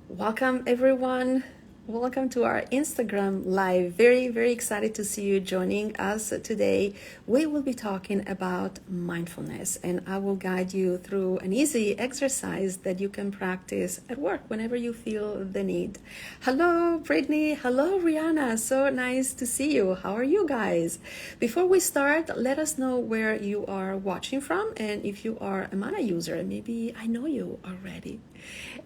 Welcome, everyone. Welcome to our Instagram Live. Very, very excited to see you joining us today. We will be talking about mindfulness, and I will guide you through an easy exercise that you can practice at work whenever you feel the need. Hello, Brittany. Hello, Rihanna. So nice to see you. How are you guys? Before we start, let us know where you are watching from, and if you are a Mana user, maybe I know you already.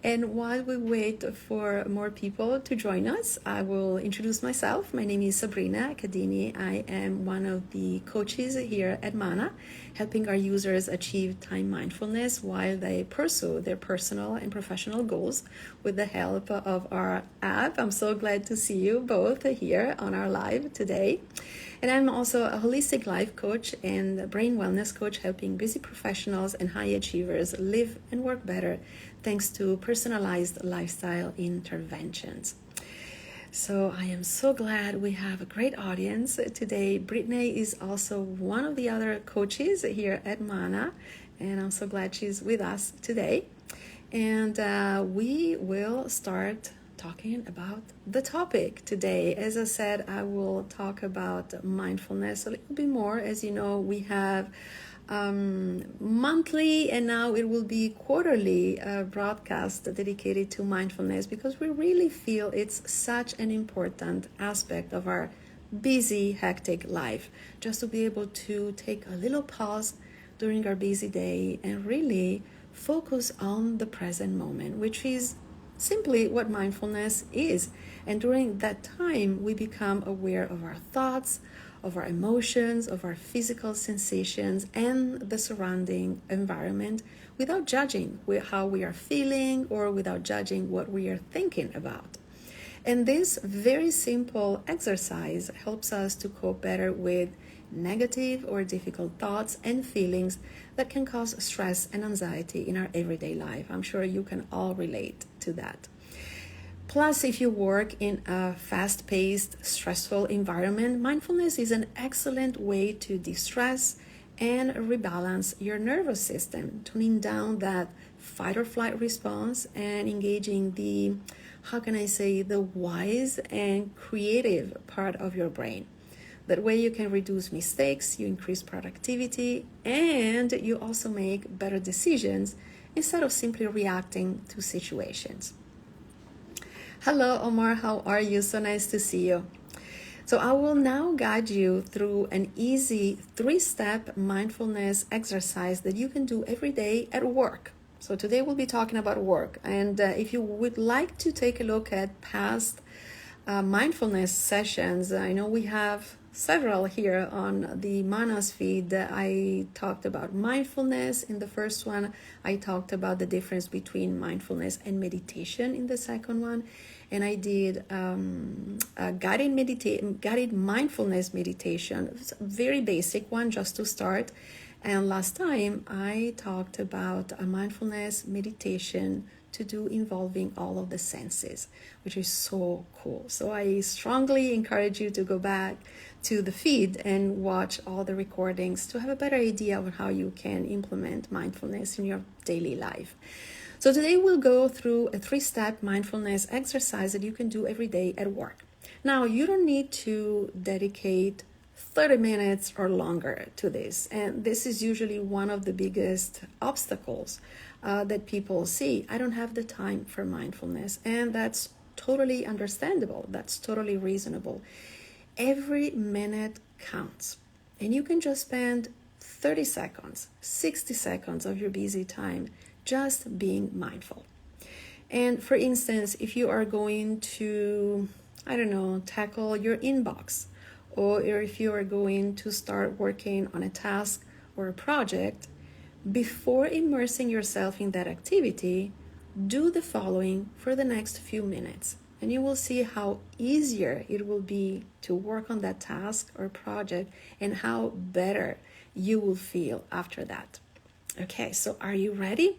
And while we wait for more people to join us, I will introduce myself. My name is Sabrina Kadini. I am one of the coaches here at Mana, helping our users achieve time mindfulness while they pursue their personal and professional goals with the help of our app. I'm so glad to see you both here on our live today. And I'm also a holistic life coach and brain wellness coach, helping busy professionals and high achievers live and work better thanks to personalized lifestyle interventions. So I am so glad we have a great audience today. Brittany is also one of the other coaches here at Mana, and I'm so glad she's with us today. And we will start talking about the topic today. As I said, I will talk about mindfulness a little bit more. As you know, we have monthly, and now it will be quarterly broadcast dedicated to mindfulness, because we really feel it's such an important aspect of our busy, hectic life, just to be able to take a little pause during our busy day and really focus on the present moment, which is simply what mindfulness is. And during that time, we become aware of our thoughts, of our emotions, of our physical sensations, and the surrounding environment without judging how we are feeling or without judging what we are thinking about. And this very simple exercise helps us to cope better with negative or difficult thoughts and feelings that can cause stress and anxiety in our everyday life. I'm sure you can all relate to that. Plus, if you work in a fast-paced, stressful environment, mindfulness is an excellent way to de-stress and rebalance your nervous system, tuning down that fight or flight response and engaging the, the wise and creative part of your brain. That way you can reduce mistakes, you increase productivity, and you also make better decisions instead of simply reacting to situations. Hello, Omar. How are you? So nice to see you. So I will now guide you through an easy 3-step mindfulness exercise that you can do every day at work. So today we'll be talking about work. And if you would like to take a look at past mindfulness sessions, I know we have several here on the Manas feed. I talked about mindfulness in the first one. I talked about the difference between mindfulness and meditation in the second one. And I did a guided mindfulness meditation. It's a very basic one just to start. And last time I talked about a mindfulness meditation to do involving all of the senses, which is so cool. So I strongly encourage you to go back to the feed and watch all the recordings to have a better idea of how you can implement mindfulness in your daily life. So today we'll go through a 3-step mindfulness exercise that you can do every day at work. Now, you don't need to dedicate 30 minutes or longer to this. And this is usually one of the biggest obstacles that people see. I don't have the time for mindfulness. And that's totally understandable. That's totally reasonable. Every minute counts. And you can just spend 30 seconds, 60 seconds of your busy time just being mindful. And for instance, if you are going to, tackle your inbox, or if you are going to start working on a task or a project, before immersing yourself in that activity, do the following for the next few minutes. And you will see how easier it will be to work on that task or project and how better you will feel after that. Okay, so are you ready?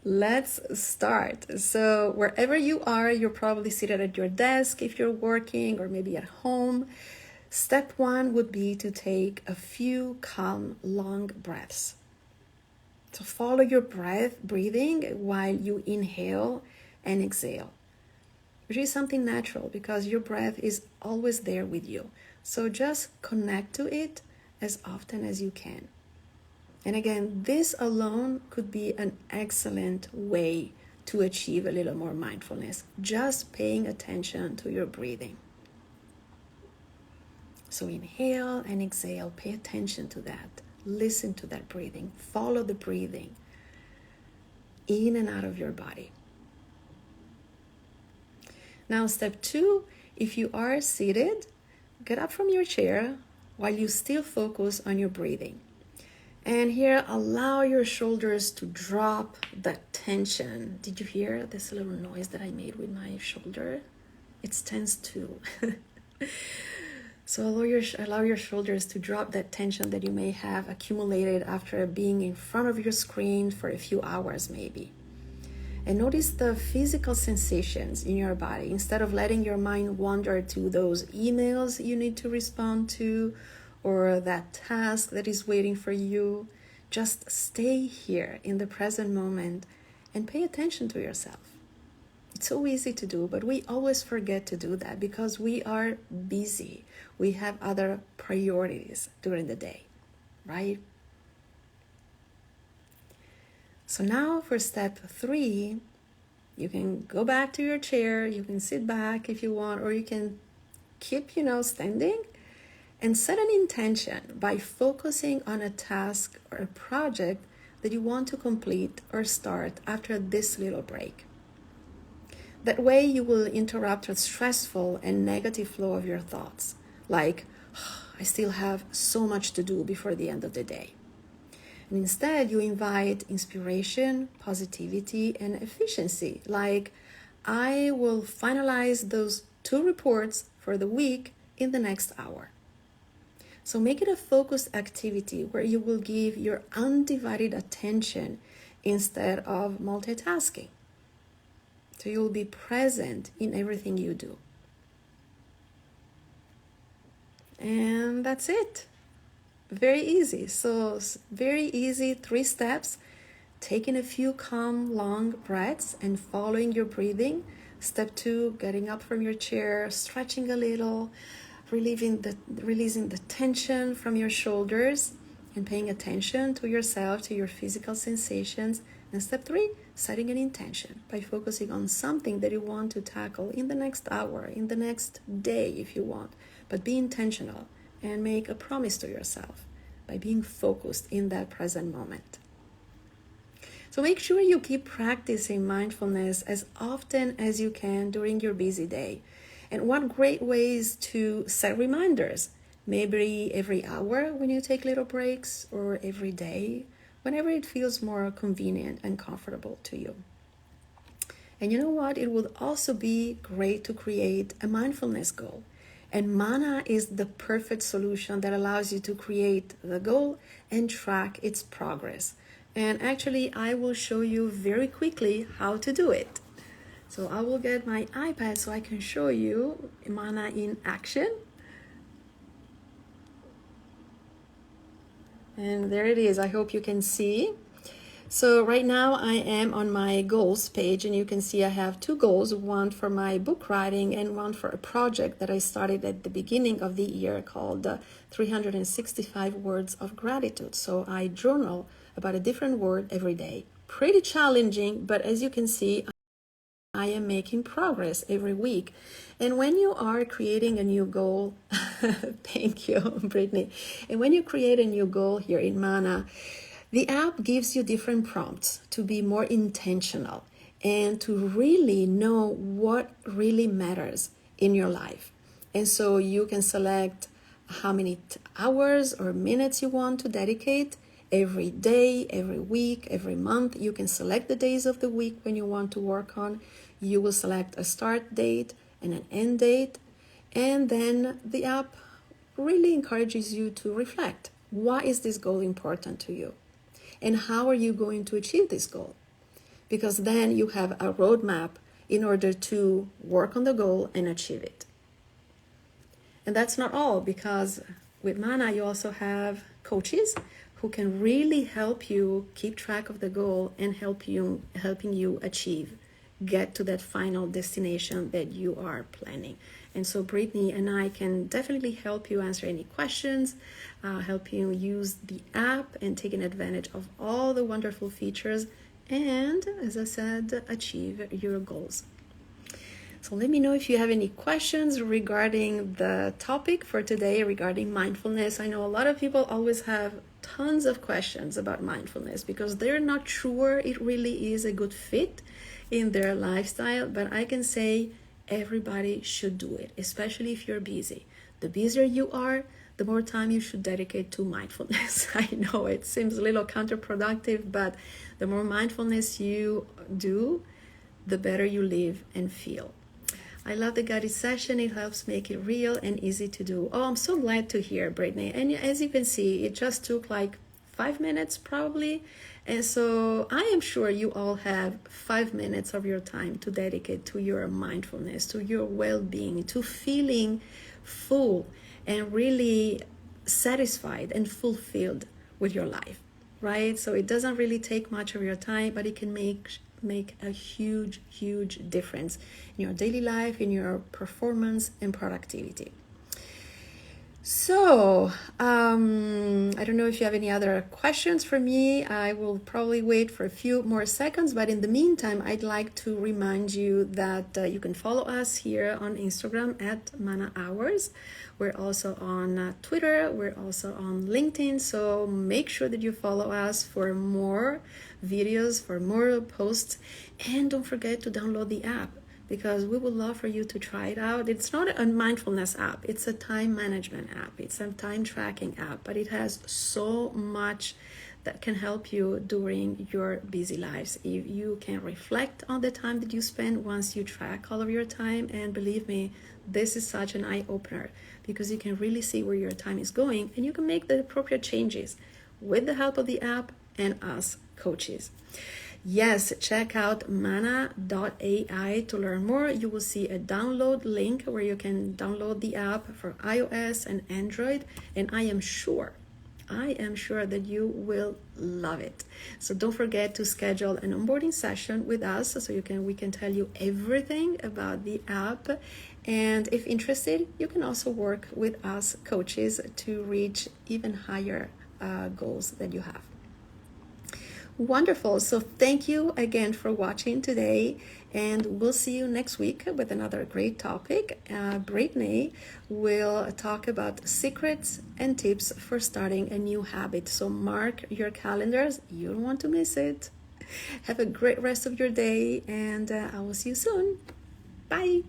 Let's start. So wherever you are, you're probably seated at your desk if you're working, or maybe at home. Step 1 would be to take a few calm, long breaths. So follow your breathing while you inhale and exhale, which is something natural because your breath is always there with you. So just connect to it as often as you can. And again, this alone could be an excellent way to achieve a little more mindfulness, just paying attention to your breathing. So inhale and exhale, pay attention to that. Listen to that breathing. Follow the breathing in and out of your body. Now, step 2, if you are seated, get up from your chair while you still focus on your breathing. And here, allow your shoulders to drop the tension. Did you hear this little noise that I made with my shoulder? It's tense too. So allow your shoulders to drop that tension that you may have accumulated after being in front of your screen for a few hours maybe. And notice the physical sensations in your body. Instead of letting your mind wander to those emails you need to respond to or that task that is waiting for you, just stay here in the present moment and pay attention to yourself. It's so easy to do, but we always forget to do that because we are busy. We have other priorities during the day, right? So now for step 3, you can go back to your chair, you can sit back if you want, or you can keep, standing and set an intention by focusing on a task or a project that you want to complete or start after this little break. That way you will interrupt a stressful and negative flow of your thoughts, like, I still have so much to do before the end of the day. And instead, you invite inspiration, positivity, and efficiency, like, I will finalize those 2 reports for the week in the next hour. So make it a focused activity where you will give your undivided attention instead of multitasking. So you'll be present in everything you do. And that's it. Very easy. So very easy 3 steps. Taking a few calm, long breaths and following your breathing. Step 2, getting up from your chair, stretching a little, releasing the tension from your shoulders and paying attention to yourself, to your physical sensations. And step 3, setting an intention by focusing on something that you want to tackle in the next hour, in the next day if you want. But be intentional and make a promise to yourself by being focused in that present moment. So make sure you keep practicing mindfulness as often as you can during your busy day. And one great way is to set reminders, maybe every hour when you take little breaks, or every day, whenever it feels more convenient and comfortable to you. And you know what? It would also be great to create a mindfulness goal. And Mana is the perfect solution that allows you to create the goal and track its progress. And actually, I will show you very quickly how to do it. So I will get my iPad so I can show you Mana in action. And there it is. I hope you can see. So right now I am on my goals page, and you can see I have 2 goals, one for my book writing and one for a project that I started at the beginning of the year called 365 Words of Gratitude. So I journal about a different word every day. Pretty challenging, but as you can see, I am making progress every week. And when you are creating a new goal, thank you, Brittany. And when you create a new goal here in Mana, the app gives you different prompts to be more intentional and to really know what really matters in your life. And so you can select how many hours or minutes you want to dedicate every day, every week, every month. You can select the days of the week when you want to work on. You will select a start date and an end date. And then the app really encourages you to reflect. Why is this goal important to you? And how are you going to achieve this goal? Because then you have a roadmap in order to work on the goal and achieve it. And that's not all, because with Mana, you also have coaches who can really help you keep track of the goal and helping you achieve get to that final destination that you are planning. And so Brittany and I can definitely help you answer any questions, help you use the app and taking advantage of all the wonderful features, and as I said, achieve your goals. So let me know if you have any questions regarding the topic for today regarding mindfulness. I know a lot of people always have tons of questions about mindfulness because they're not sure it really is a good fit in their lifestyle, but I can say everybody should do it, especially if you're busy. The busier you are, the more time you should dedicate to mindfulness. I know it seems a little counterproductive, but the more mindfulness you do, the better you live and feel. I love the guided session. It helps make it real and easy to do. Oh, I'm so glad to hear, Brittany. And as you can see, it just took like 5 minutes probably. And so I am sure you all have 5 minutes of your time to dedicate to your mindfulness, to your well-being, to feeling full and really satisfied and fulfilled with your life, right? So it doesn't really take much of your time, but it can make a huge difference in your daily life, in your performance and productivity. So I don't know if you have any other questions for me. I will probably wait for a few more seconds, but in the meantime, I'd like to remind you that you can follow us here on Instagram at Mana Hours. We're also on Twitter. We're also on LinkedIn. So make sure that you follow us for more videos, for more posts, and don't forget to download the app, because we would love for you to try it out. It's not a mindfulness app, it's a time management app, it's a time tracking app, but it has so much that can help you during your busy lives. You can reflect on the time that you spend once you track all of your time, and believe me, this is such an eye-opener because you can really see where your time is going and you can make the appropriate changes with the help of the app and us coaches. Yes, check out mana.ai to learn more. You will see a download link where you can download the app for iOS and Android, and I am sure that you will love it. So don't forget to schedule an onboarding session with us so we can tell you everything about the app. And if interested, you can also work with us coaches to reach even higher goals that you have. Wonderful. So thank you again for watching today, and we'll see you next week with another great topic. Brittany will talk about secrets and tips for starting a new habit. So mark your calendars. You don't want to miss it. Have a great rest of your day, and I will see you soon. Bye.